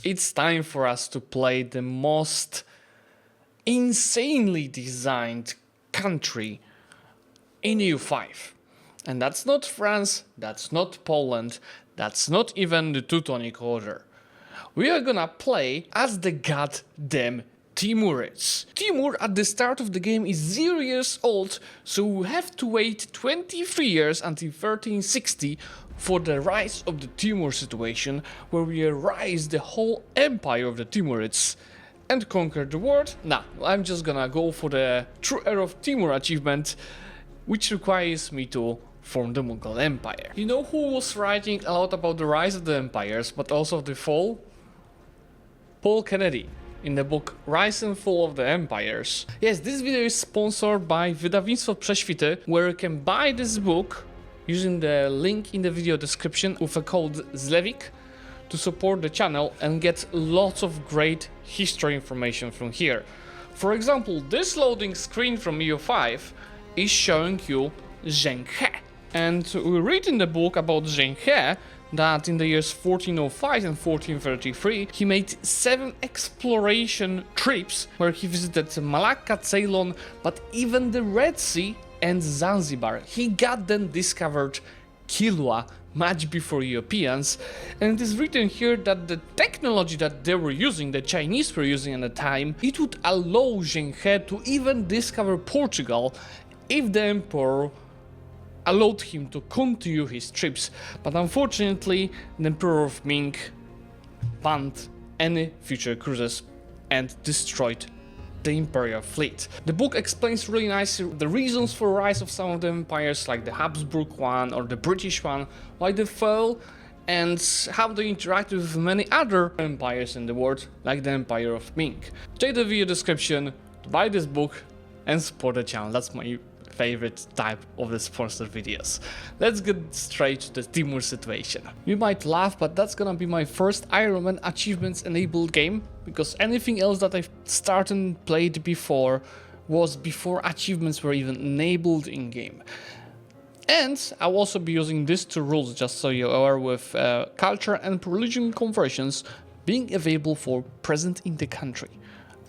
It's time for us to play the most insanely designed country in EU5. And that's not France, that's not Poland, that's not even the Teutonic Order. We are gonna play as the goddamn Timurids. Timur at the start of the game is 0 years old, so we have to wait 23 years until 1360 for the rise of the Timur situation, where we rise the whole empire of the Timurids and conquer the world. Nah, I'm just gonna go for the True Era of Timur achievement, which requires me to form the Mughal Empire. You know who was writing a lot about the rise of the empires, but also the fall? Paul Kennedy, in the book Rise and Fall of the Empires. Yes, this video is sponsored by Wydawnictwo Prześwity, where you can buy this book using the link in the video description with a code Zlewikk to support the channel and get lots of great history information from here. For example, this loading screen from EU5 is showing you Zheng He. And we read in the book about Zheng He that in the years 1405 and 1433 he made 7 exploration trips where he visited Malacca, Ceylon, but even the Red Sea and Zanzibar. He got them discovered Kilwa much before Europeans, and it is written here that the technology that they were using, the Chinese were using at the time, it would allow Zheng He to even discover Portugal if the emperor allowed him to continue his trips. But unfortunately, the Emperor of Ming banned any future cruises and destroyed the imperial fleet. The book explains really nicely the reasons for the rise of some of the empires, like the Habsburg one or the British one, why they fell, and how they interact with many other empires in the world, like the Empire of Ming. Check the video description to buy this book and support the channel. That's my favorite type of the sponsored videos. Let's get straight to the Timur situation. You might laugh, but that's gonna be my first Iron Man achievements enabled game, because anything else that I've started and played before was before achievements were even enabled in game. And I'll also be using these 2 rules, just so you're aware, with culture and religion conversions being available for present in the country.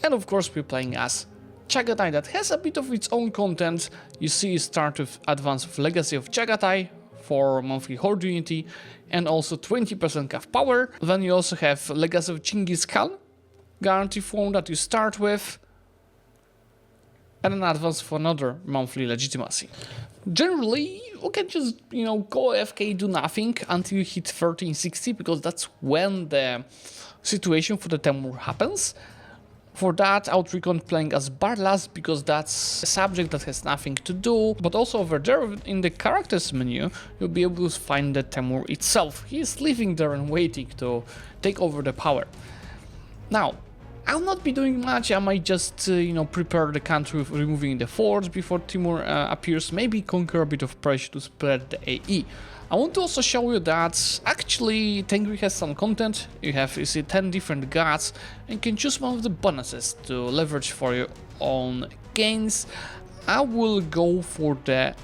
And of course we're playing as Chagatai, that has a bit of its own content. You see, you start with Advance of Legacy of Chagatai for monthly Horde Unity and also 20% CAF power. Then you also have Legacy of Genghis Khan, guarantee form that you start with, and an advance for another monthly legitimacy. Generally, you can just, go AFK, do nothing until you hit 1360, because that's when the situation for the Timur happens. For that, I would recommend playing as Barlas, because that's a subject that has nothing to do. But also over there in the characters menu, you'll be able to find the Timur itself. He is living there and waiting to take over the power. Now, I'll not be doing much. I might just, prepare the country with removing the forts before Timur appears. Maybe conquer a bit of Persia to spread the AE. I want to also show you that actually Tengri has some content. You see 10 different gods, and you can choose one of the bonuses to leverage for your own gains. I will go for the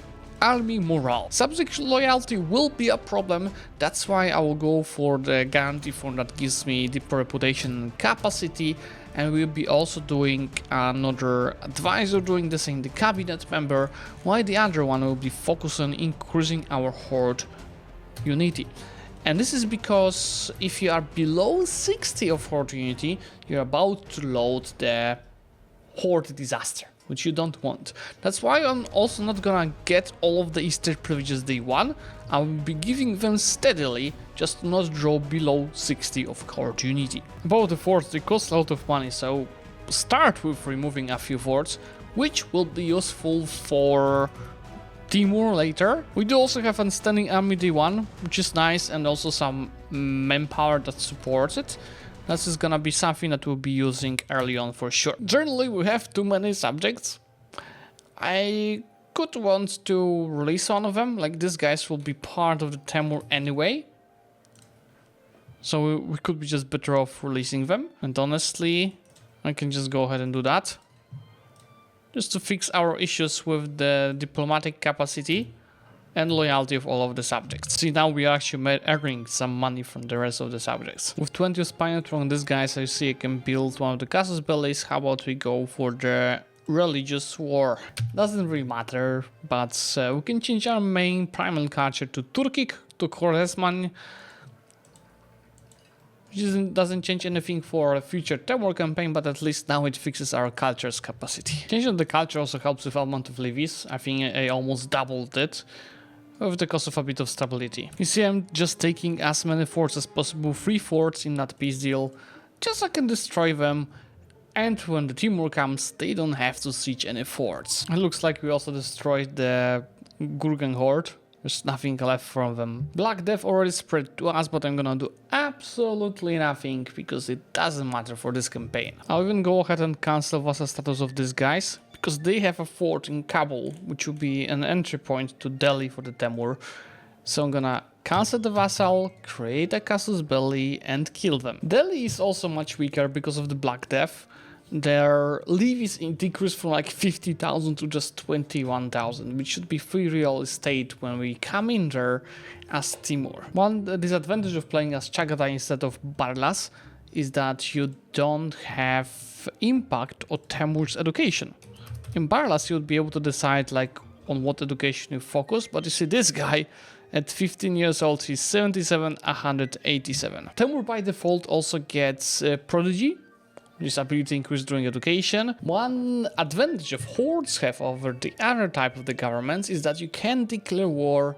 army morale. Subject loyalty will be a problem, that's why I will go for the guarantee form that gives me deeper reputation and capacity, and we'll be also doing another advisor doing the same, the cabinet member, while the other one will be focused on increasing our horde unity. And this is because if you are below 60 of horde unity, you're about to load the horde disaster, which you don't want. That's why I'm also not gonna get all of the Easter privileges day 1. I will be giving them steadily, just to not drop below 60 of horde unity. About the forts, they cost a lot of money, so start with removing a few forts, which will be useful for Timur later. We do also have a standing army day 1, which is nice, and also some manpower that supports it. This is gonna be something that we'll be using early on for sure. Generally, we have too many subjects. I could want to release one of them, like these guys will be part of the Timur anyway. So we could be just better off releasing them. And honestly, I can just go ahead and do that, just to fix our issues with the diplomatic capacity and loyalty of all of the subjects. See, now we are actually earning some money from the rest of the subjects. With 20 spined from these guys, I see I can build one of the casus bellis. How about we go for the religious war? Doesn't really matter, but we can change our main primal culture to Turkic, to Khoresman. Which doesn't change anything for a future Timur campaign, but at least now it fixes our culture's capacity. Changing the culture also helps with amount of levies. I think I almost doubled it, with the cost of a bit of stability. You see, I'm just taking as many forts as possible, 3 forts in that peace deal, just so I can destroy them, and when the Timur comes, they don't have to siege any forts. It looks like we also destroyed the Gurgan horde. There's nothing left from them. Black Death already spread to us, but I'm gonna do absolutely nothing because it doesn't matter for this campaign. I'll even go ahead and cancel vassal status of these guys, because they have a fort in Kabul, which will be an entry point to Delhi for the Timur. So I'm gonna cancel the vassal, create a casus belli, and kill them. Delhi is also much weaker because of the Black Death. Their levies decreased from like 50,000 to just 21,000, which should be free real estate when we come in there as Timur. One disadvantage of playing as Chagatai instead of Barlas is that you don't have impact on Timur's education. In Barlas, you'd be able to decide like on what education you focus, but you see this guy at 15 years old, he's 77, 187. Timur by default also gets Prodigy. This ability increases during education. One advantage of hordes have over the other type of the governments is that you can declare war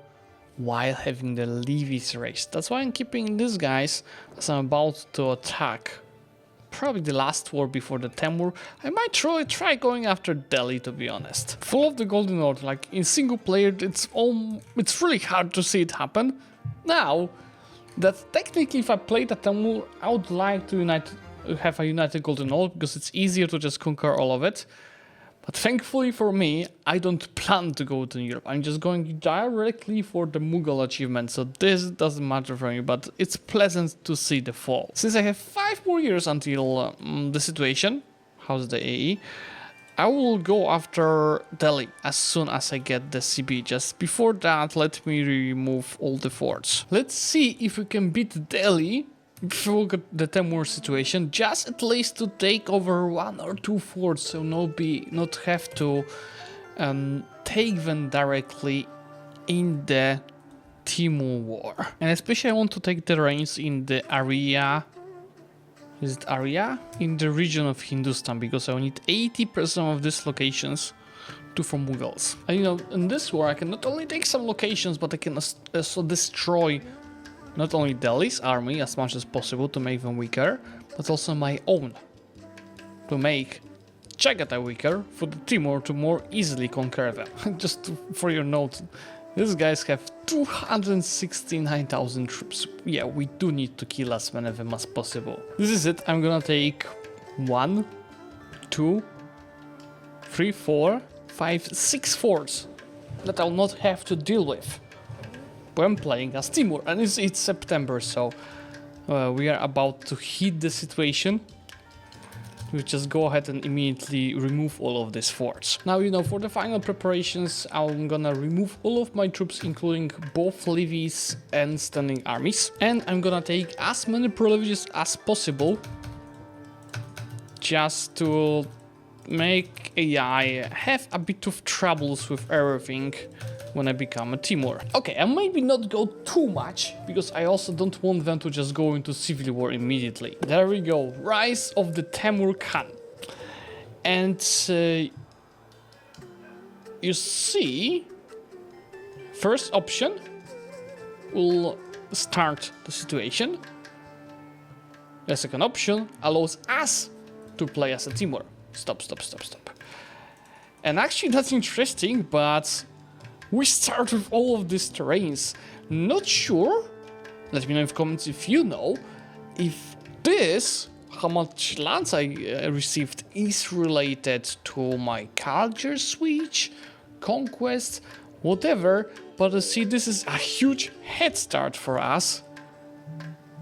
while having the levies raised. That's why I'm keeping these guys as I'm about to attack. Probably the last war before the Timur. I might try going after Delhi, to be honest. Full of the Golden Order, like in single player, it's really hard to see it happen. Now, that technically if I played a Timur, I would like to have a united Golden Order because it's easier to just conquer all of it. But thankfully for me, I don't plan to go to Europe. I'm just going directly for the Mughal achievement, so this doesn't matter for me, but it's pleasant to see the fall. Since I have 5 more years until the situation, how's the AE, I will go after Delhi as soon as I get the CB. Just before that, let me remove all the forts. Let's see if we can beat Delhi before the Timur situation, just at least to take over 1 or 2 forts, so not have to take them directly in the Timur war. And especially I want to take the reins in the area. Is it area? In the region of Hindustan, because I need 80% of these locations to from Mughals. And you know, in this war I can not only take some locations, but I can also destroy not only Delhi's army as much as possible to make them weaker, but also my own, to make Chagatai weaker for the Timur to more easily conquer them. Just for your note, these guys have 269,000 troops. Yeah, we do need to kill as many of them as possible. This is it. I'm gonna take 1, 2, 3, 4, 5, 6 forts that I'll not have to deal with when playing as Timur, and it's September, so we are about to hit the situation. We just go ahead and immediately remove all of these forts. Now, you know, for the final preparations, I'm gonna remove all of my troops, including both levies and standing armies, and I'm gonna take as many privileges as possible just to make AI have a bit of troubles with everything when I become a Timur. Okay, I maybe not go too much, because I also don't want them to just go into civil war immediately. There we go, Rise of the Timur Khan. And you see, first option will start the situation. The second option allows us to play as a Timur. Stop. And actually that's interesting, but we start with all of these terrains. Not sure, let me know in the comments if you know, if this, how much lands I received, is related to my culture switch, conquest, whatever. But see, this is a huge head start for us,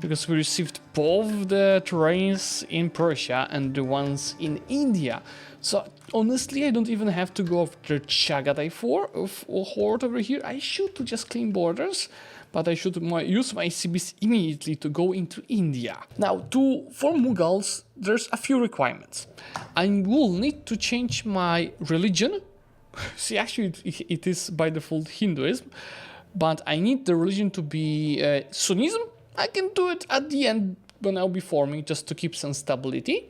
because we received both the terrains in Persia and the ones in India. So Honestly, I don't even have to go after Chagatai horde over here. I should to just clean borders, but I should use my CBs immediately to go into India. Now, for Mughals, there's a few requirements. I will need to change my religion. See, actually, it is by default Hinduism, but I need the religion to be Sunnism. I can do it at the end when I'll be forming, just to keep some stability.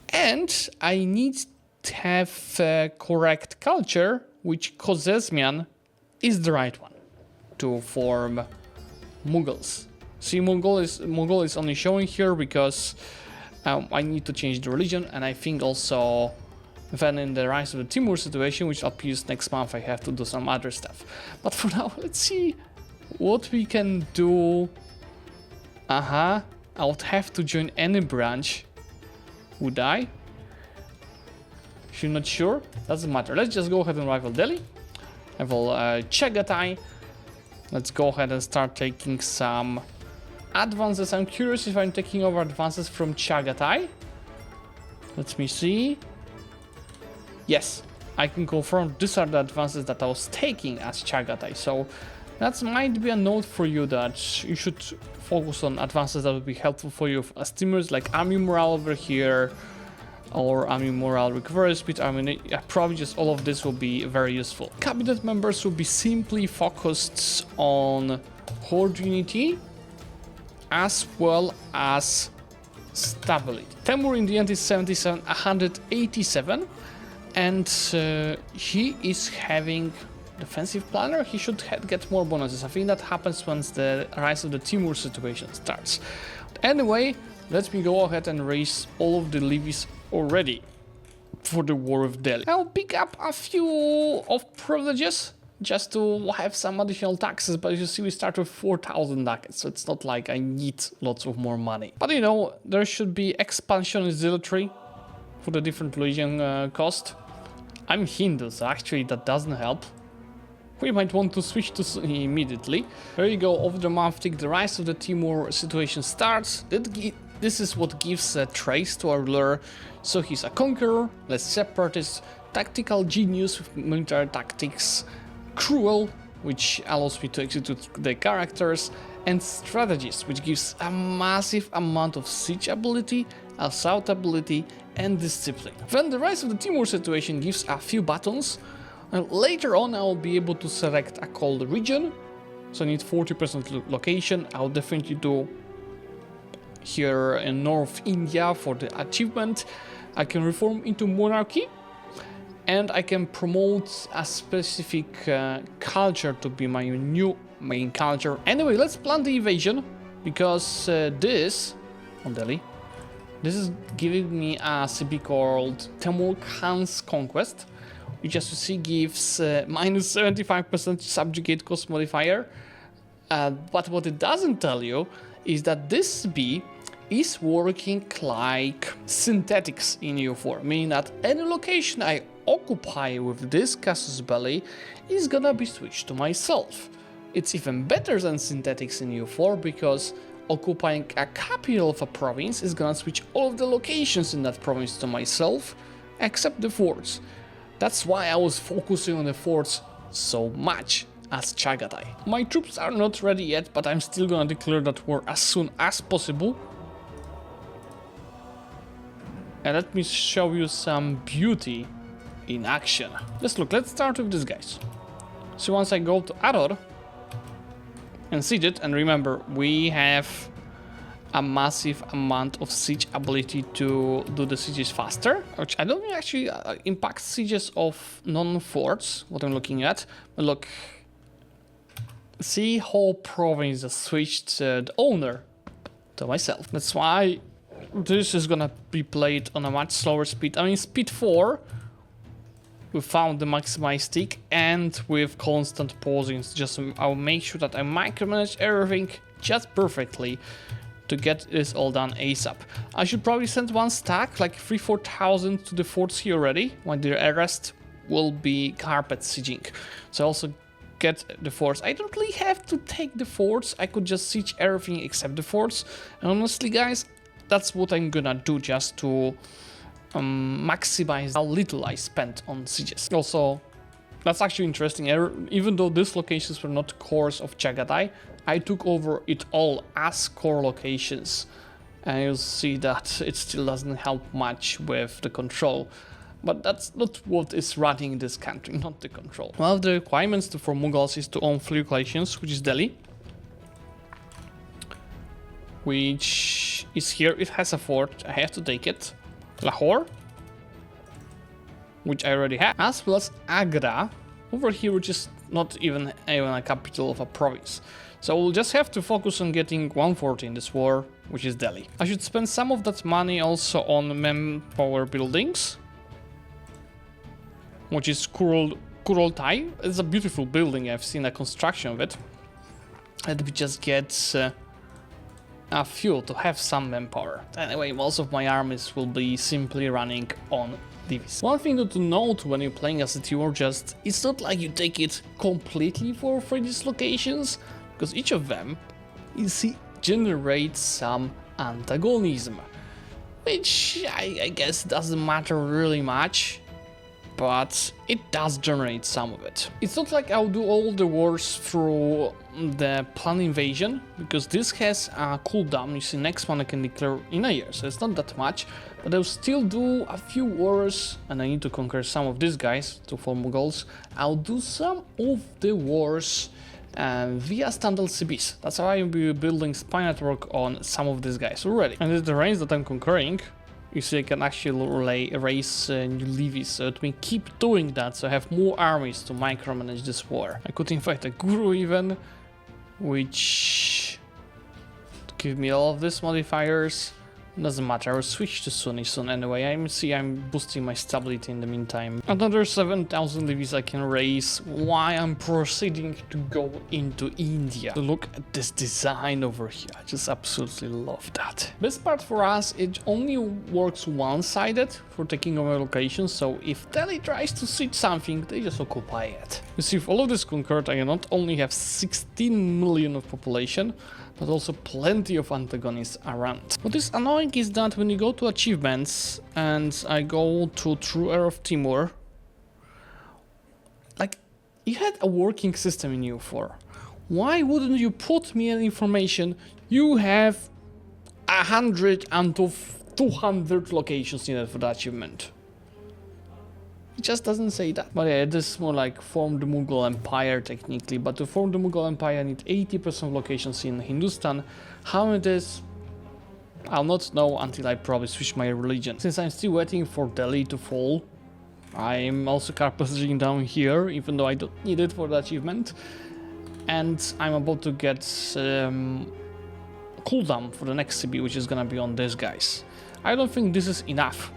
And I need to have correct culture, which Khwarezmian is the right one to form Mughals. See, Mughal is only showing here because I need to change the religion, and I think also then in the Rise of the Timur situation, which appears next month, I have to do some other stuff. But for now, let's see what we can do. I would have to join any branch. Would I? If you're not sure, doesn't matter. Let's just go ahead and rival Delhi. Rival Chagatai. Let's go ahead and start taking some advances. I'm curious if I'm taking over advances from Chagatai. Let me see. Yes, I can confirm these are the advances that I was taking as Chagatai. So that might be a note for you that you should focus on advances that would be helpful for you as Timurs, like army morale over here, or army morale recovery speed. I mean, probably just all of this will be very useful. Cabinet members will be simply focused on horde unity as well as stability. Timur in the end is 77, 187, and he is having defensive planner. He should get more bonuses. I think that happens once the Rise of the Timur situation starts. But anyway, let me go ahead and raise all of the levies already for the War of Delhi. I'll pick up a few of privileges just to have some additional taxes, but as you see, we start with 4,000 ducats, so it's not like I need lots of more money. But you know, there should be expansion in zealotry for the different religion cost. I'm Hindu, so actually that doesn't help. We might want to switch to Sunni immediately. There you go, over the month tick, the Rise of the Timur situation starts. This is what gives a trace to our ruler. So he's a conqueror, less separatist, tactical genius with military tactics, cruel, which allows me to execute the characters, and strategist, which gives a massive amount of siege ability, assault ability, and discipline. Then the Rise of the Timur situation gives a few buttons. And later on, I will be able to select a cold region. So I need 40% location. I'll definitely do here in North India for the achievement. I can reform into monarchy, and I can promote a specific culture to be my new main culture. Anyway, let's plan the invasion, because this on Delhi, this is giving me a CB called Timur Khan's Conquest, which, as you see, gives minus 75% subjugate cost modifier. But what it doesn't tell you is that this CB is working like synthetics in EU4, meaning that any location I occupy with this casus belli is gonna be switched to myself. It's even better than synthetics in EU4 because occupying a capital of a province is gonna switch all of the locations in that province to myself, except the forts. That's why I was focusing on the forts so much as Chagatai. My troops are not ready yet, but I'm still gonna declare that war as soon as possible. And let me show you some beauty in action. Just look, let's start with these guys. So once I go to Aror and siege it, and remember, we have a massive amount of siege ability to do the sieges faster, which I don't think actually impacts sieges of non-forts, what I'm looking at. But look, see, whole province has switched the owner to myself. That's why this is gonna be played on a much slower speed. I mean, speed 4, we found the maximized tick, and with constant pausing, just I'll make sure that I micromanage everything just perfectly to get this all done ASAP. I should probably send one stack, like 3,000-4,000 to the forts here already, when the rest will be carpet sieging. So I also get the forts. I don't really have to take the forts, I could just siege everything except the forts. And honestly, guys, that's what I'm gonna do just to maximize how little I spent on sieges. Also, that's actually interesting. Even though these locations were not cores of Chagatai, I took over it all as core locations. And you'll see that it still doesn't help much with the control. But that's not what is running this country, not the control. One of the requirements for Mughals is to own 3 locations, which is Delhi, which is here. It has a fort, I have to take it. Lahore, which I already have, as well as Agra, over here, which is not even a capital of a province. So we'll just have to focus on getting one fort in this war, which is Delhi. I should spend some of that money also on manpower buildings, which is Kurultai. It's a beautiful building, I've seen a construction of it. Let me just get a few to have some manpower. Anyway, most of my armies will be simply running on divis. One thing to note when you're playing as a Timur, it's not like you take it completely for these locations, because each of them, you see, generates some antagonism, which I guess doesn't matter really much, but it does generate some of it. It's not like I'll do all the wars through the planned invasion, because this has a cooldown. You see, next one I can declare in a year, so it's not that much, but I'll still do a few wars, and I need to conquer some of these guys to form Mughals. I'll do some of the wars via standard CBs. That's how I'll be building spy network on some of these guys already. And with the range that I'm conquering, you see I can actually raise new levies, so let me keep doing that, so I have more armies to micromanage this war. I could invite a guru even, which give me all of these modifiers. Doesn't matter, I'll switch to Sunni soon anyway. I'm boosting my stability in the meantime. Another 7,000 levies I can raise while I'm proceeding to go into India. So look at this design over here, I just absolutely love that. Best part for us, it only works one-sided for taking over locations, so if Delhi tries to siege something, they just occupy it. You see, if all of this conquered, I not only have 16 million of population, but also plenty of antagonists around. What is annoying is that when you go to achievements and I go to True Era of Timur, like, you had a working system in EU4. Why wouldn't you put me an information? You have 100 out of 200 locations needed for the achievement. It just doesn't say that. But yeah, this is more like form the Mughal Empire technically, but to form the Mughal Empire I need 80% of locations in Hindustan. How it is, I'll not know until I probably switch my religion. Since I'm still waiting for Delhi to fall, I'm also carpetaging down here, even though I don't need it for the achievement. And I'm about to get cooldown for the next CB, which is gonna be on these guys. I don't think this is enough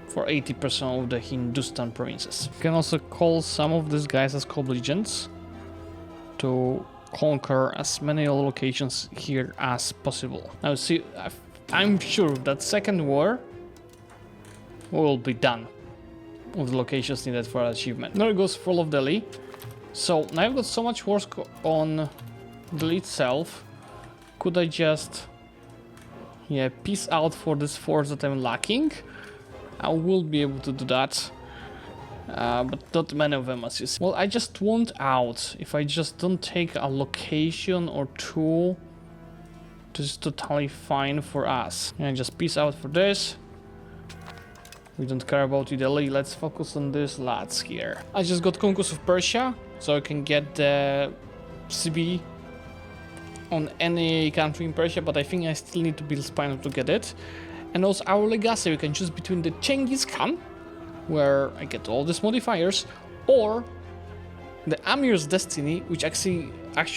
for 80% of the Hindustan provinces. You can also call some of these guys as co-belligerents to conquer as many locations here as possible. Now see, I'm sure that second war will be done with the locations needed for achievement. There goes full of Delhi. So now I've got so much work on Delhi itself. Could I just, yeah, peace out for this force that I'm lacking? I will be able to do that, but not many of them, as you see. Well, I just want out. If I just don't take a location or two, this is totally fine for us. And just peace out for this. We don't care about Delhi. Let's focus on these lads here. I just got Conquest of Persia, so I can get the CB on any country in Persia, but I think I still need to build spinal to get it. And also our legacy, we can choose between the Genghis Khan, where I get all these modifiers, or the Amir's Destiny, which actually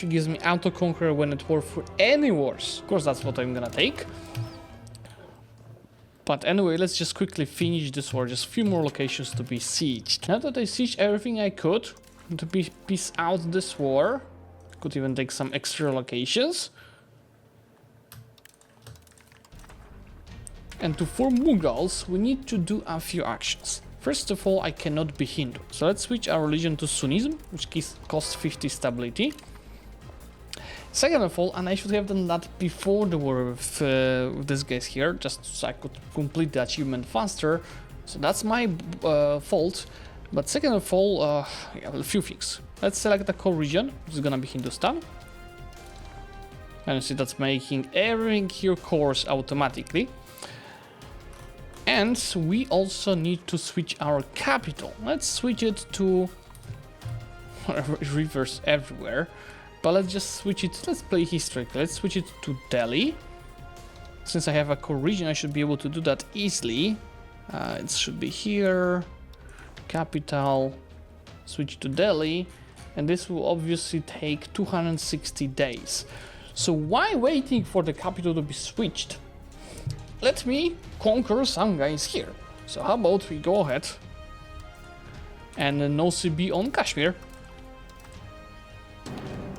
gives me auto-conquer when it works for any wars. Of course, that's what I'm gonna take. But anyway, let's just quickly finish this war, just a few more locations to be sieged. Now that I sieged everything I could to peace out this war, could even take some extra locations. And to form Mughals, we need to do a few actions. First of all, I cannot be Hindu. So let's switch our religion to Sunnism, which costs 50 stability. Second of all, and I should have done that before the war with these guys here, just so I could complete the achievement faster. So that's my fault. But second of all, yeah, a few things. Let's select the core region, which is gonna be Hindustan. And you see that's making everything here course automatically. And we also need to switch our capital. Let's switch it to rivers everywhere. But let's just switch it, let's play history. Let's switch it to Delhi. Since I have a core region, I should be able to do that easily. It should be here, capital, switch to Delhi, and this will obviously take 260 days. So why waiting for the capital to be switched? Let me conquer some guys here. So how about we go ahead and no CB on Kashmir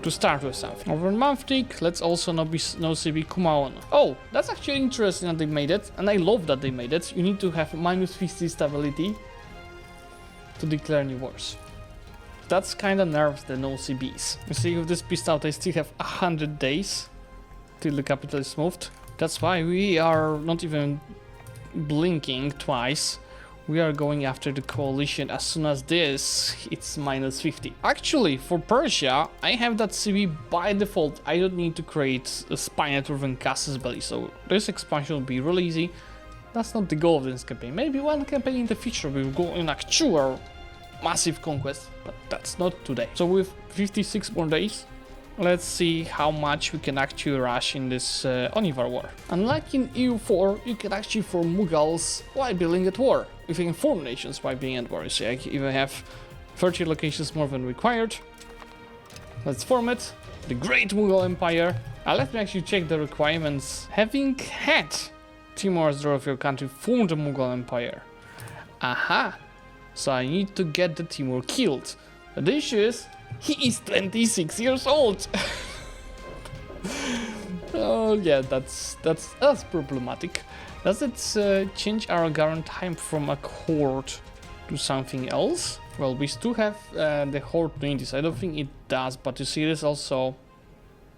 to start with something. Over in Maftik, let's also no CB Kumaon. Oh, that's actually interesting that they made it, and I love that they made it. You need to have -50 stability to declare new wars. That's kind of nerves the no CBs. You see, with this pieced out, I still have 100 days till the capital is moved. That's why we are not even blinking twice. We are going after the coalition as soon as this it's -50. Actually, for Persia, I have that CB by default. I don't need to create a spy network and Casus Belli, so this expansion will be really easy. That's not the goal of this campaign. Maybe one campaign in the future we will go in actual massive conquest, but that's not today. So with 56 more days, let's see how much we can actually rush in this Onivar war. Unlike in EU4, you can actually form Mughals while being at war. You can form nations while being at war. You see, I even have 30 locations more than required. Let's form it. The Great Mughal Empire. Let me actually check the requirements. Having had Timur as the ruler of your country, form the Mughal Empire. Aha! So I need to get the Timur killed. The issue is, he is 26 years old. Oh yeah, that's problematic. Does it change our current time from a court to something else? Well, we still have the horde unities. I don't think it does, but you see this also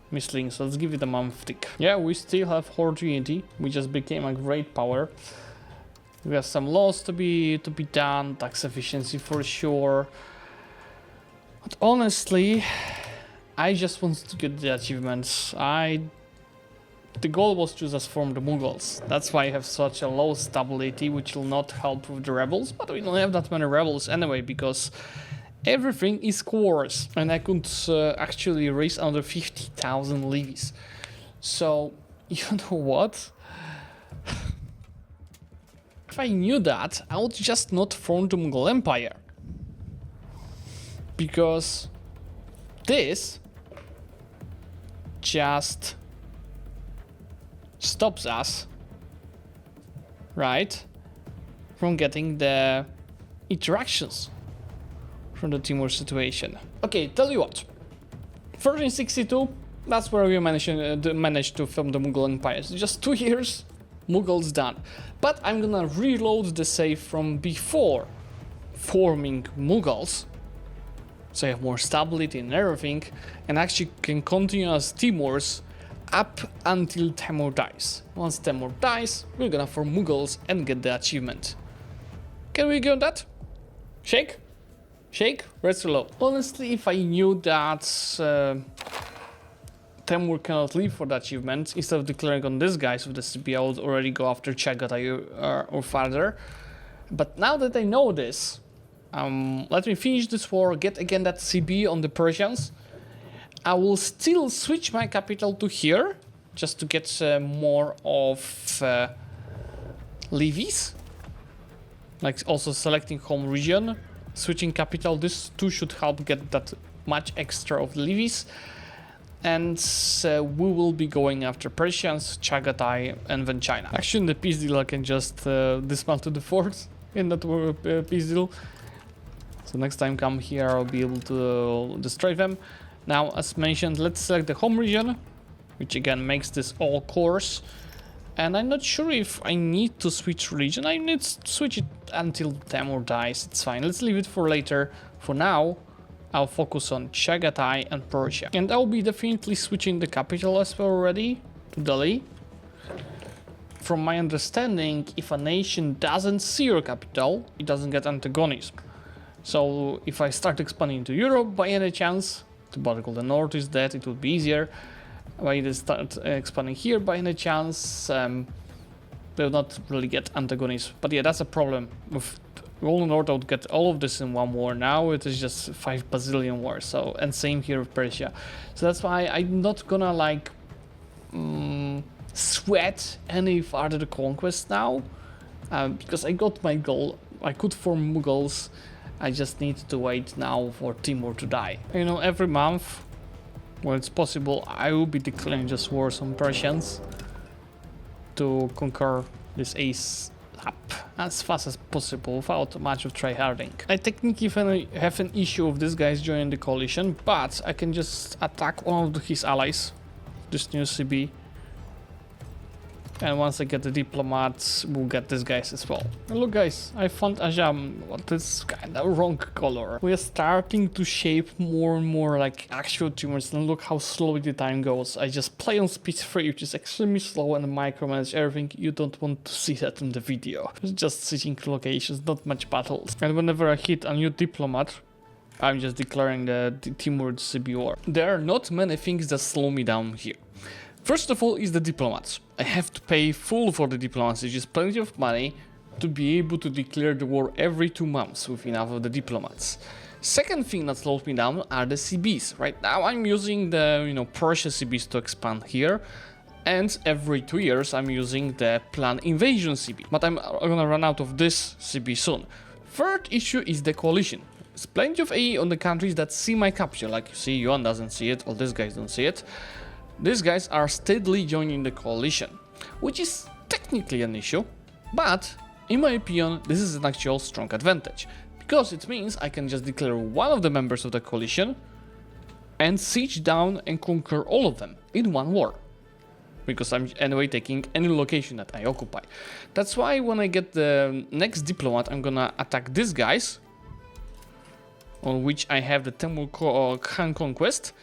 misleading. So let's give it a month tick. Yeah, we still have horde unity. We just became a great power. We have some laws to be done, tax efficiency for sure. But honestly, I just want to get the achievements. The goal was to just form the Mughals. That's why I have such a low stability, which will not help with the rebels. But we don't have that many rebels anyway, because everything is coarse. And I could actually raise under 50,000 levies. So, you know what? If I knew that, I would just not form the Mughal Empire. Because this just stops us, right, from getting the interactions from the Timur situation. Okay, tell you what, 1362, that's where we managed to form the Mughal Empire. So just 2 years, Mughals done. But I'm gonna reload the save from before forming Mughals, so I have more stability and everything, and actually can continue as Timurs up until Timur dies. Once Timur dies, we're gonna form Mughals and get the achievement. Can we go on that? Shake? Shake? Let's reload. Honestly, if I knew that Timur cannot leave for the achievement, instead of declaring on these guys with the CB, I would already go after Chagatai or farther. But now that I know this, let me finish this war, get again that CB on the Persians. I will still switch my capital to here, just to get more of levies. Like also selecting home region, switching capital, this too should help get that much extra of levies. And we will be going after Persians, Chagatai, and then China. Actually, in the peace deal, I can just dismantle the forts in that peace deal. So next time come here, I'll be able to destroy them. Now, as mentioned, let's select the home region, which again makes this all coarse. And I'm not sure if I need to switch region. I need to switch it until Timur dies. It's fine. Let's leave it for later. For now, I'll focus on Chagatai and Persia. And I'll be definitely switching the capital as well already to Delhi. From my understanding, if a nation doesn't see your capital, it doesn't get antagonism. So if I start expanding to Europe by any chance, the Baltic of the North is dead, it would be easier. If I start expanding here by any chance, they will not really get antagonism. But yeah, that's a problem. With Golden North, I would get all of this in one war. Now it is just 5 bazillion wars. So, and same here with Persia. So that's why I'm not gonna like sweat any further the conquest now, because I got my goal. I could form Mughals. I just need to wait now for Timur to die. You know, every month, when it's possible, I will be declaring just wars on Persians to conquer this ace up as fast as possible without much of tryharding. I technically have an issue of this guys joining the coalition, but I can just attack one of his allies, this new CB. And once I get the diplomats, we'll get these guys as well. And look guys, I found Ajam, what is kind of wrong color. We are starting to shape more and more like actual tumors, and look how slowly the time goes. I just play on speed 3, which is extremely slow, and micromanage everything. You don't want to see that in the video. It's just sitting locations, not much battles. And whenever I hit a new diplomat, I'm just declaring the Timur CB war. There are not many things that slow me down here. First of all is the diplomats. I have to pay full for the diplomats, which is plenty of money to be able to declare the war every 2 months with enough of the diplomats. Second thing that slows me down are the CBs. Right now I'm using the Persia CBs to expand here, and every 2 years I'm using the planned invasion CB. But I'm gonna run out of this CB soon. Third issue is the coalition. There's plenty of AE on the countries that see my capital, like you see Yuan doesn't see it, all these guys don't see it. These guys are steadily joining the coalition, which is technically an issue, but in my opinion this is an actual strong advantage, because it means I can just declare one of the members of the coalition and siege down and conquer all of them in one war, because I'm anyway taking any location that I occupy. That's why when I get the next diplomat, I'm gonna attack these guys, on which I have the Timur Khan Conquest,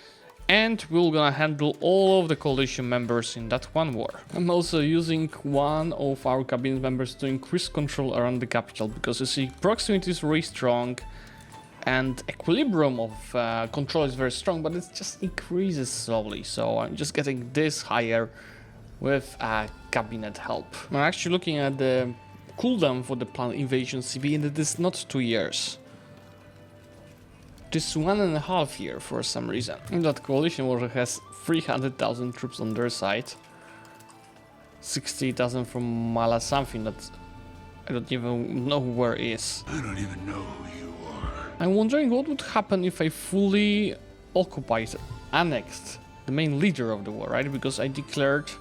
and we're gonna handle all of the coalition members in that one war. I'm also using one of our cabinet members to increase control around the capital, because you see proximity is really strong and equilibrium of control is very strong, but it just increases slowly. So I'm just getting this higher with cabinet help. I'm actually looking at the cooldown for the planned invasion CB, and it is not 2 years. This 1.5 years for some reason. And that coalition war has 300,000 troops on their side, 60,000 from Mala something that I don't even know where is. I don't even know who you are. I'm wondering what would happen if I fully occupied, annexed the main leader of the war, right? Because I declared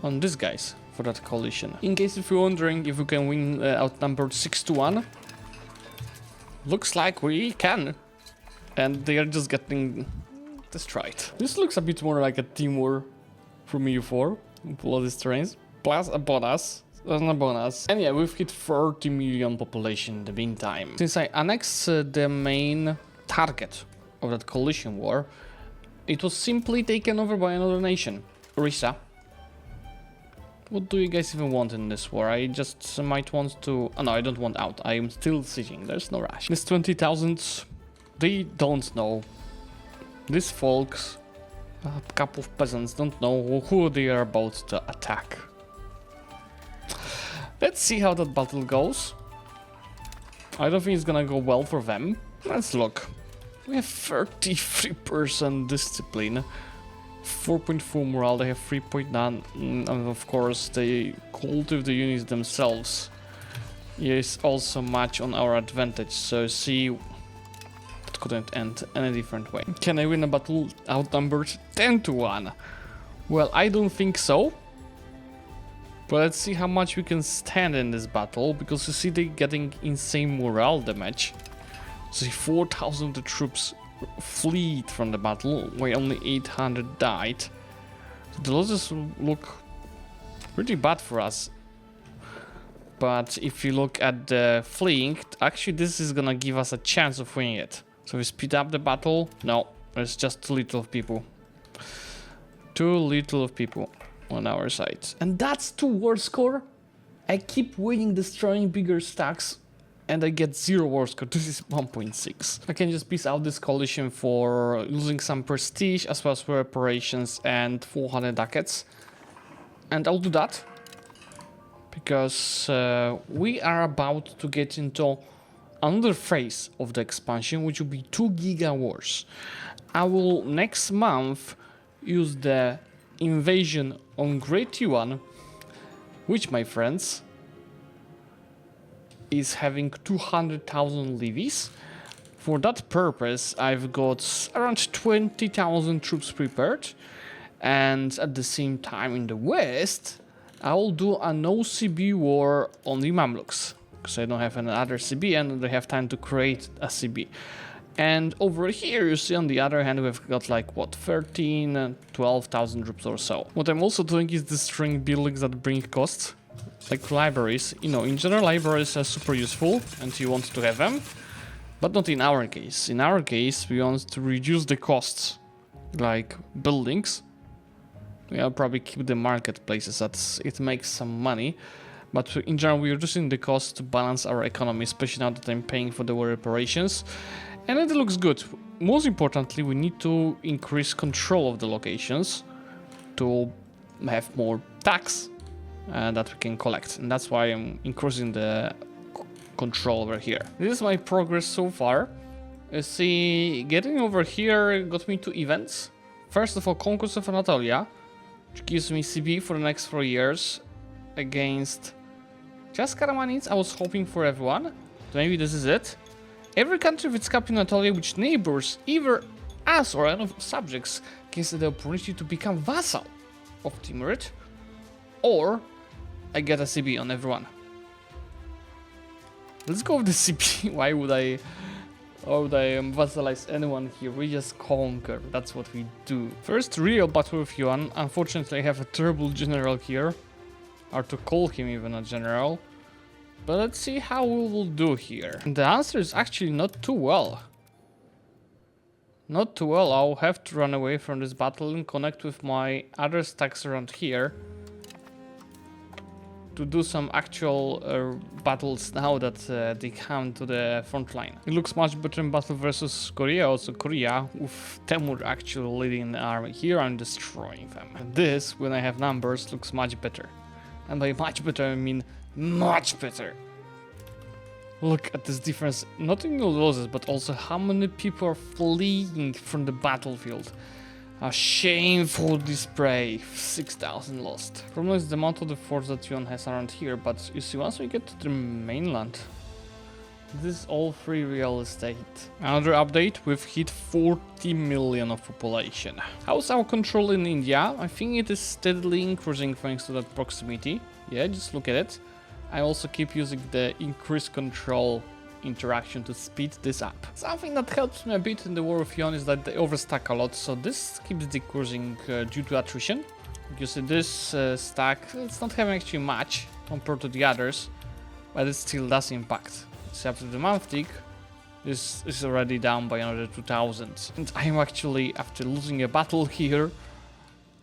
on these guys for that coalition. In case if you're wondering if we can win outnumbered 6-1. Looks like we can, and they are just getting destroyed. This looks a bit more like a Timur from EU4, all these terrains, plus a bonus, and yeah, we've hit 30 million population in the meantime. Since I annexed the main target of that coalition war, it was simply taken over by another nation, Orissa. What do you guys even want in this war? I just might want to... Oh no, I don't want out. I am still sieging. There's no rush. These 20,000, they don't know. These folks, a couple of peasants, don't know who they are about to attack. Let's see how that battle goes. I don't think it's gonna go well for them. Let's look. We have 33% discipline. 4.4 morale, they have 3.9, and of course the quality of the units themselves is also much on our advantage, so see, it couldn't end any different way. Can I win a battle outnumbered 10-1? Well, I don't think so, but let's see how much we can stand in this battle, because you see they're getting insane morale damage. See, 4,000 of the troops fleed from the battle, where only 800 died. So the losses look pretty bad for us. But if you look at the fleeing, actually this is gonna give us a chance of winning it. So we speed up the battle. No, there's just too little of people. Too little of people on our side. And that's 2 war score. I keep winning, destroying bigger stacks, and I get 0 war score. This is 1.6. I can just piece out this coalition for losing some prestige as well as reparations and 400 ducats. And I'll do that because we are about to get into another phase of the expansion, which will be 2 giga wars. I will next month use the invasion on Great Yuan, which, my friends, is having 200,000 levies. For that purpose, I've got around 20,000 troops prepared, and at the same time in the west, I will do an OCB war on the Mamluks, because I don't have another CB and they have time to create a CB. And over here, you see on the other hand, we've got like, what, 13, 12,000 troops or so. What I'm also doing is destroying buildings that bring costs, like libraries. You know, in general, libraries are super useful and you want to have them, but not in our case. In our case, we want to reduce the costs, like buildings. We'll probably keep the marketplaces, it makes some money. But in general, we're reducing the cost to balance our economy, especially now that I'm paying for the war reparations. And it looks good. Most importantly, we need to increase control of the locations to have more tax that we can collect. And that's why I'm increasing the control over here. This is my progress so far. You see, getting over here got me 2 events. First of all, Conquest of Anatolia, which gives me CB for the next 4 years against just Karamanids. I was hoping for everyone. So maybe this is it. Every country with its capital Anatolia which neighbors either us or any of subjects gets the opportunity to become vassal of Timurid, or I get a CB on everyone. Let's go with the CB. Why would I vassalize anyone here? We just conquer. That's what we do. First real battle with Yuan. Unfortunately, I have a terrible general here, or to call him even a general. But let's see how we will do here. And the answer is actually not too well. Not too well. I'll have to run away from this battle and connect with my other stacks around here to do some actual battles now that they come to the front line. It looks much better in battle versus Korea, also Korea, with Timur actually leading the army. Here I'm destroying them. And this, when I have numbers, looks much better. And by much better, I mean much better. Look at this difference, not in the losses, but also how many people are fleeing from the battlefield. A shameful display. 6,000 lost. Problem is the amount of the force that Yuan has around here, but you see, once we get to the mainland, this is all free real estate. Another update, we've hit 40 million of population. How's our control in India? I think it is steadily increasing thanks to that proximity. Yeah, just look at it. I also keep using the increased control interaction to speed this up. Something that helps me a bit in the war of Yuan is that they overstack a lot, so this keeps decreasing due to attrition. You see this stack, it's not having actually much compared to the others, but it still does impact. So after the month tick, this is already down by another 2,000. And I'm actually, after losing a battle here,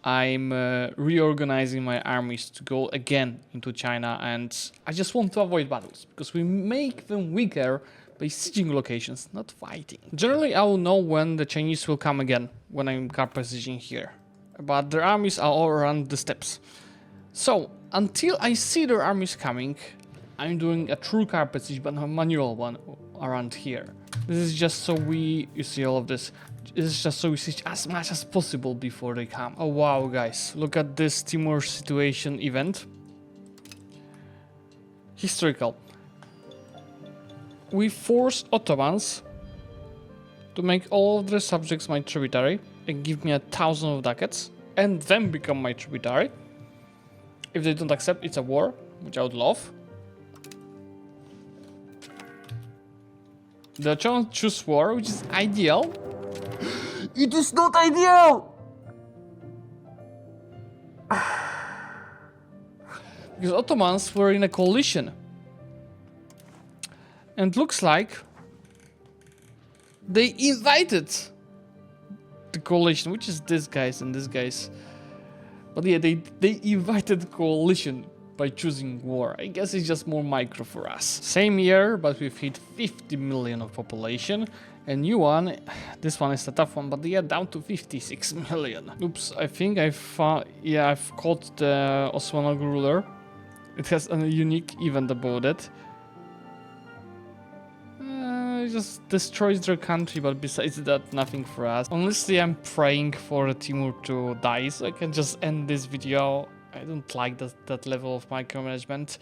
I'm reorganizing my armies to go again into China, and I just want to avoid battles because we make them weaker by sieging locations, not fighting. Generally, I will know when the Chinese will come again when I'm carpet sieging here, but their armies are all around the steppes. So until I see their armies coming, I'm doing a true carpet siege, but not a manual one around here. This is just so you see all of this. This is just so we siege as much as possible before they come. Oh wow, guys, look at this Timur situation event. Historical. We forced Ottomans to make all of their subjects my tributary and give me 1,000 of ducats and then become my tributary. If they don't accept, it's a war, which I would love. The Ottomans choose war, which is ideal. It is not ideal! Because Ottomans were in a coalition. And looks like They invited the coalition, which is this guys and this guys. But yeah, they invited the coalition by choosing war. I guess it's just more micro for us. Same year, but we've hit 50 million of population. And Yuan, this one is a tough one, but yeah, down to 56 million. Oops, I think I've caught the Osmanli ruler. It has a unique event about it. It just destroys their country, but besides that, nothing for us. Honestly, I'm praying for Timur to die, so I can just end this video. I don't like that level of micromanagement.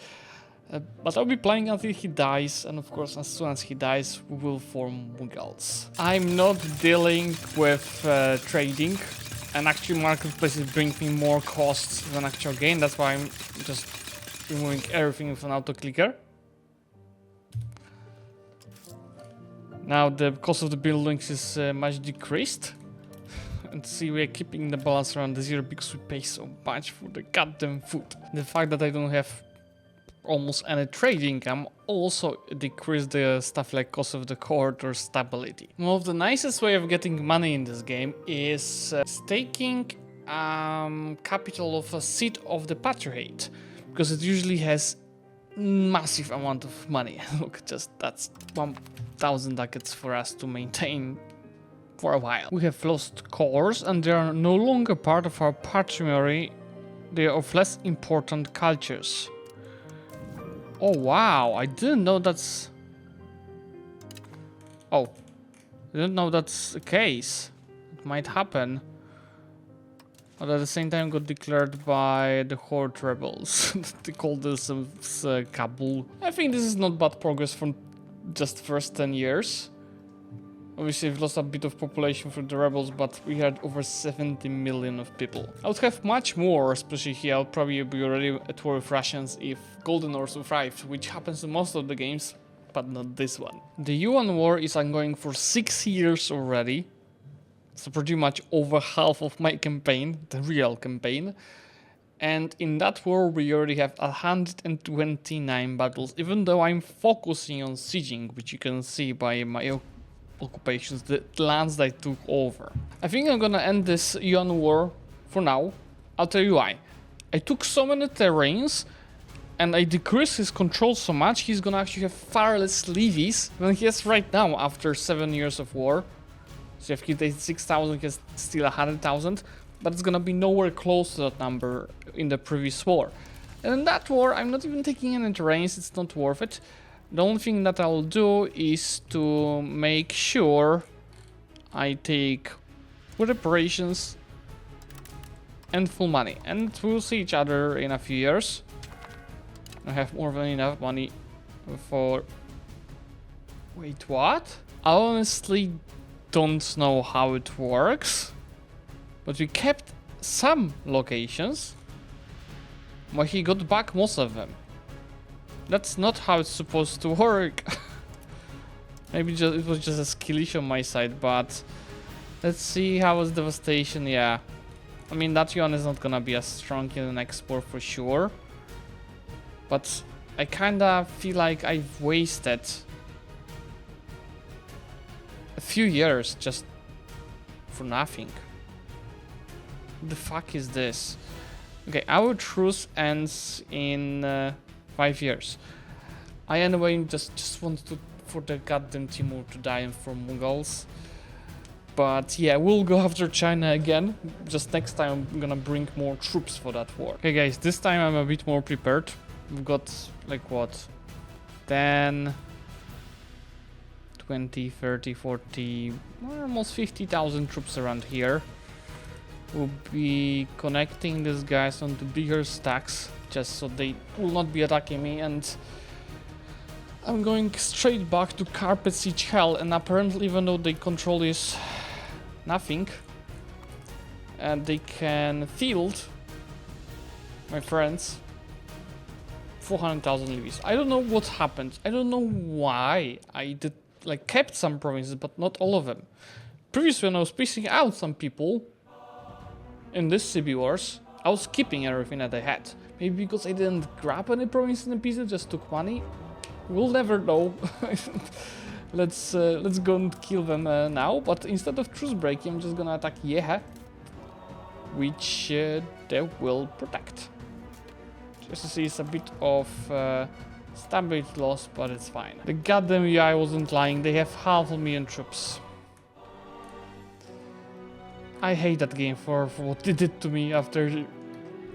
But I'll be playing until he dies, and of course, as soon as he dies, we will form Mughals. I'm not dealing with trading, and actually marketplaces bring me more costs than actual gain. That's why I'm just removing everything with an auto clicker. Now the cost of the buildings is much decreased. And see, we're keeping the balance around the zero because we pay so much for the goddamn food. The fact that I don't have almost any trading, I'm also decrease the stuff like cost of the court or stability. One of the nicest way of getting money in this game is staking capital of a seat of the patriarchate, because it usually has massive amount of money. Look, just that's 1,000 ducats for us to maintain for a while. We have lost cores and they are no longer part of our patrimony. They are of less important cultures. Oh wow, I didn't know that's... Oh, I didn't know that's the case. It might happen. But at the same time got declared by the Horde rebels. They call this Kabul. I think this is not bad progress from just first 10 years. Obviously we've lost a bit of population for the rebels, but we had over 70 million of people. I would have much more, especially here. I'll probably be already at war with Russians if Golden Wars survived, which happens in most of the games, but not this one. The Yuan war is ongoing for 6 years already. So pretty much over half of my campaign, the real campaign. And in that war we already have 129 battles, even though I'm focusing on sieging, which you can see by my occupations, the lands that I took over. I think I'm gonna end this Yuan war for now. I'll tell you why. I took so many terrains and I decreased his control so much, he's gonna actually have far less levies than he has right now after 7 years of war. So if he takes 6,000, he has still 100,000, but it's gonna be nowhere close to that number in the previous war. And in that war, I'm not even taking any terrains, it's not worth it. The only thing that I'll do is to make sure I take reparations and full money. And we'll see each other in a few years. I have more than enough money for... Wait, what? I honestly don't know how it works, but we kept some locations, but he got back most of them. That's not how it's supposed to work. Maybe it was just a skill issue on my side, but let's see how is devastation. Yeah, I mean that yuan is not gonna be as strong in the next war for sure, but I kinda feel like I've wasted a few years just for nothing. The fuck is this? Okay, our truce ends in 5 years. I anyway just wanted for the goddamn Timur to die and for Mughals. But yeah, we'll go after China again. Just next time I'm gonna bring more troops for that war. Okay guys, this time I'm a bit more prepared. We've got like what? 10, 20, 30, 40, almost 50,000 troops around here. We'll be connecting these guys onto bigger stacks just so they will not be attacking me, and I'm going straight back to Carpet Siege Hell, and apparently even though they control is nothing, and they can field my friends 400,000 levies. I don't know what happened. I don't know why I did like kept some provinces but not all of them. Previously when I was piecing out some people in this civil wars, I was keeping everything that I had. Maybe because I didn't grab any provinces in the pieces, just took money. We'll never know. Let's go and kill them now. But instead of truce breaking, I'm just gonna attack Yehe, which they will protect. Just to see, it's a bit of stability loss, but it's fine. The goddamn UI wasn't lying. They have 500,000 troops. I hate that game for what it did to me after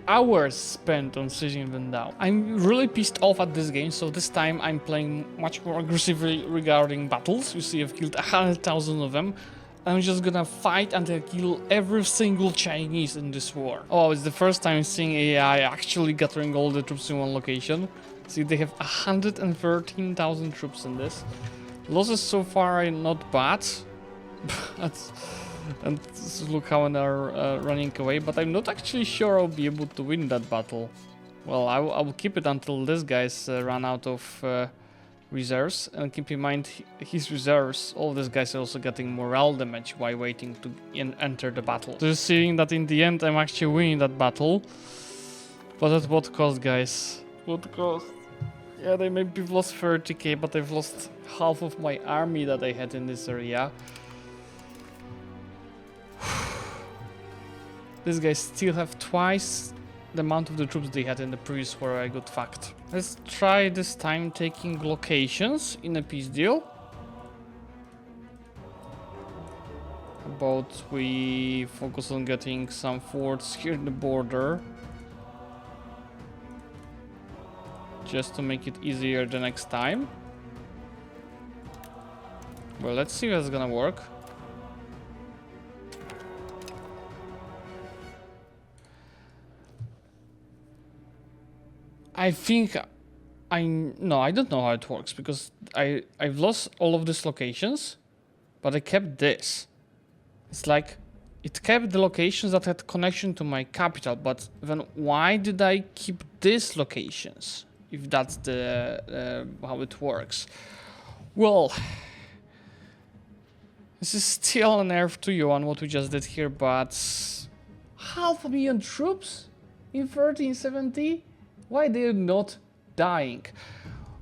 hours spent on sieging them down. I'm really pissed off at this game, so this time I'm playing much more aggressively regarding battles. You see, I've killed 100,000 of them. I'm just gonna fight until I kill every single Chinese in this war. Oh, it's the first time seeing AI actually gathering all the troops in one location. See, they have 113,000 troops in this. Losses so far are not bad. And look how they're running away, but I'm not actually sure I'll be able to win that battle. Well, I will keep it until this guy's run out of reserves, and keep in mind his reserves, all these guys are also getting morale damage while waiting to enter the battle. So you're seeing that in the end I'm actually winning that battle, but at what cost, guys? What cost? Yeah, they maybe lost 30k, but I've lost half of my army that I had in this area. These guys still have twice the amount of the troops they had in the previous war, a good fact. Let's try this time taking locations in a peace deal. How about we focus on getting some forts here in the border, just to make it easier the next time. Well, let's see if that's gonna work. I think no, I don't know how it works, because I've lost all of these locations, but I kept this. It's like it kept the locations that had connection to my capital, but then why did I keep these locations if that's the how it works? Well, this is still an nerf to you on what we just did here, but 500,000 troops in 1370. Why they're not dying?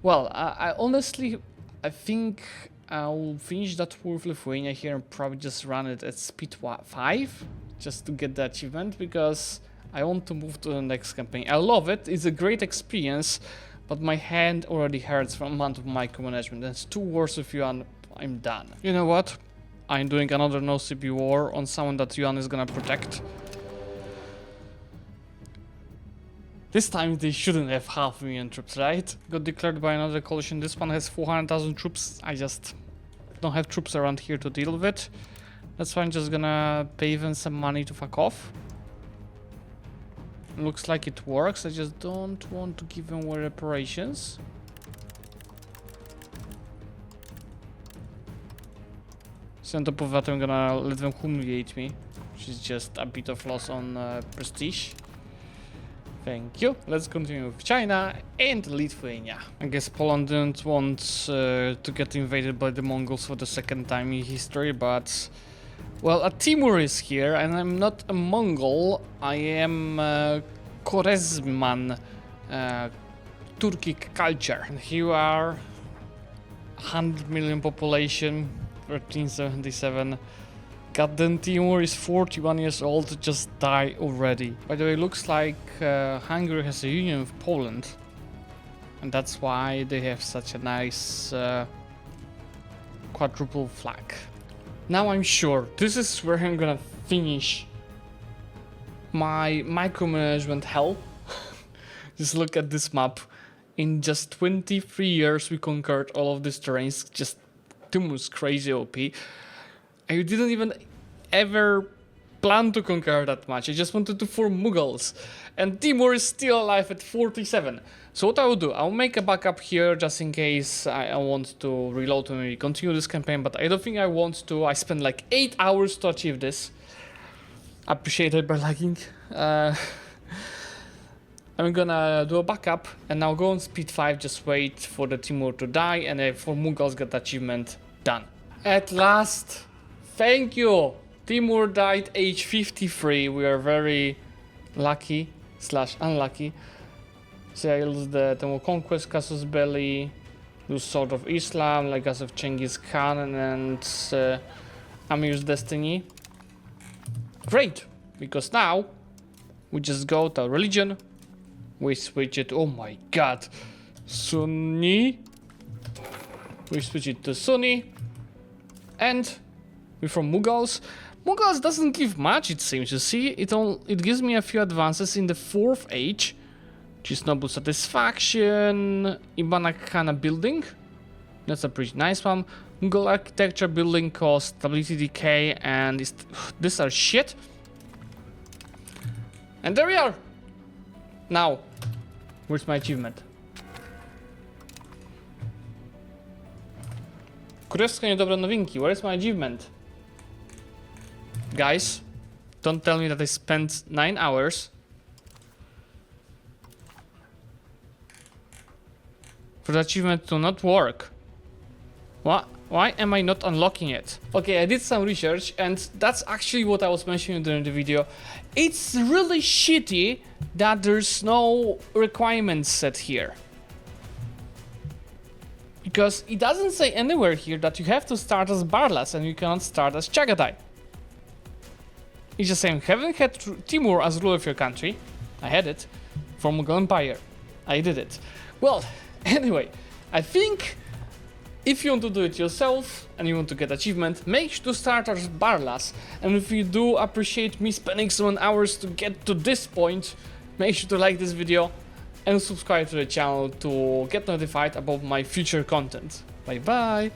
Well, I honestly, I think I'll finish that war with Lithuania here and probably just run it at speed 5 just to get the achievement, because I want to move to the next campaign. I love it, it's a great experience, but my hand already hurts from the amount of micromanagement. That's 2 wars with Yuan, I'm done. You know what? I'm doing another no CP war on someone that Yuan is gonna protect. This time they shouldn't have 500,000 troops, right? Got declared by another coalition. This one has 400,000 troops. I just don't have troops around here to deal with it. That's why I'm just gonna pay them some money to fuck off. Looks like it works. I just don't want to give them more reparations. So on top of that, I'm gonna let them humiliate me, which is just a bit of loss on prestige. Thank you. Let's continue with China and Lithuania. I guess Poland didn't want to get invaded by the Mongols for the second time in history, but well, a Timur is here, and I'm not a Mongol. I am Khwarezman, Turkic culture. And here are 100 million population, 1377. Goddamn, Timur is 41 years old, just die already. By the way, looks like Hungary has a union with Poland, and that's why they have such a nice quadruple flag. Now I'm sure this is where I'm gonna finish my micromanagement hell. Just look at this map. In just 23 years we conquered all of these terrains. Just Timur's crazy OP. I didn't even ever plan to conquer that much. I just wanted to form Mughals. And Timur is still alive at 47. So what I will do, I'll make a backup here just in case I want to reload and maybe continue this campaign. But I don't think I want to. I spent like 8 hours to achieve this. Appreciated by lagging. I'm gonna do a backup and now go on speed 5. Just wait for the Timur to die, and for Mughals get achievement done. At last. Thank you! Timur died age 53. We are very lucky / unlucky. So I lose the Conquest, Casus Belli, do Sword of Islam, Legacy of Genghis Khan, and Amir's Destiny. Great, because now we just go to religion, we switch it, oh my god, Sunni, we switch it to Sunni, and we're from Mughals. Mughals doesn't give much, it seems, you see, it gives me a few advances in the 4th age, which is Noble Satisfaction, Ibana Khana building, that's a pretty nice one. Mughal architecture building cost, stability decay, and these are shit. And there we are! Now, where's my achievement? Królewskie niedobre nowinki, where's my achievement? Guys, don't tell me that I spent 9 hours for the achievement to not work. What? Why am I not unlocking it? Okay, I did some research and that's actually what I was mentioning during the video. It's really shitty that there's no requirements set here. Because it doesn't say anywhere here that you have to start as Barlas and you cannot start as Chagatai. It's just saying, haven't had Timur as ruler of your country. I had it. From Mughal Empire. I did it. Well, anyway, I think if you want to do it yourself and you want to get achievement, make sure to start as Barlas. And if you do appreciate me spending some hours to get to this point, make sure to like this video and subscribe to the channel to get notified about my future content. Bye bye!